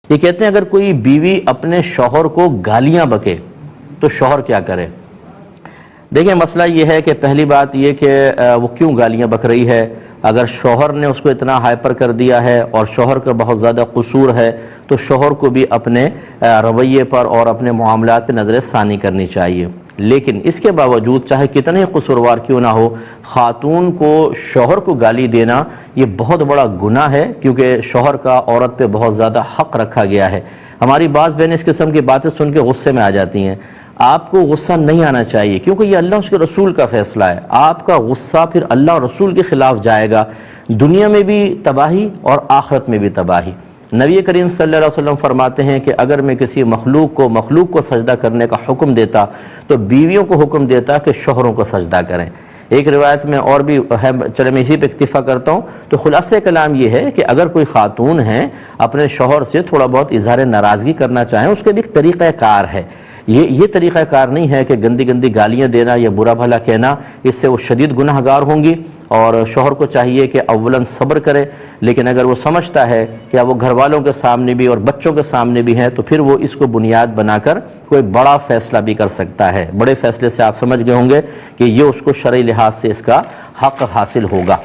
یہ کہتے ہیں اگر کوئی بیوی اپنے شوہر کو گالیاں بکے تو شوہر کیا کرے؟ دیکھیں مسئلہ یہ ہے کہ پہلی بات یہ کہ وہ کیوں گالیاں بک رہی ہے۔ اگر شوہر نے اس کو اتنا ہائپر کر دیا ہے اور شوہر کا بہت زیادہ قصور ہے تو شوہر کو بھی اپنے رویے پر اور اپنے معاملات پہ نظر ثانی کرنی چاہیے۔ لیکن اس کے باوجود چاہے کتنے قصوروار کیوں نہ ہو، خاتون کو شوہر کو گالی دینا یہ بہت بڑا گناہ ہے، کیونکہ شوہر کا عورت پہ بہت زیادہ حق رکھا گیا ہے۔ ہماری بعض بہنیں اس قسم کی باتیں سن کے غصے میں آ جاتی ہیں۔ آپ کو غصہ نہیں آنا چاہیے، کیونکہ یہ اللہ اس کے رسول کا فیصلہ ہے۔ آپ کا غصہ پھر اللہ اور رسول کے خلاف جائے گا، دنیا میں بھی تباہی اور آخرت میں بھی تباہی۔ نبی کریم صلی اللہ علیہ وسلم فرماتے ہیں کہ اگر میں کسی مخلوق کو سجدہ کرنے کا حکم دیتا تو بیویوں کو حکم دیتا کہ شوہروں کو سجدہ کریں۔ ایک روایت میں اور بھی ہے، چلے میں اسی پہ اکتفا کرتا ہوں۔ تو خلاصہ کلام یہ ہے کہ اگر کوئی خاتون ہے اپنے شوہر سے تھوڑا بہت اظہار ناراضگی کرنا چاہیں، اس کے بھی ایک طریقہ کار ہے۔ یہ طریقہ کار نہیں ہے کہ گندی گالیاں دینا یا برا بھلا کہنا، اس سے وہ شدید گناہ گار ہوں گی۔ اور شوہر کو چاہیے کہ اولاً صبر کرے، لیکن اگر وہ سمجھتا ہے کہ وہ گھر والوں کے سامنے بھی اور بچوں کے سامنے بھی ہیں تو پھر وہ اس کو بنیاد بنا کر کوئی بڑا فیصلہ بھی کر سکتا ہے۔ بڑے فیصلے سے آپ سمجھ گئے ہوں گے کہ یہ اس کو شرعی لحاظ سے اس کا حق حاصل ہوگا۔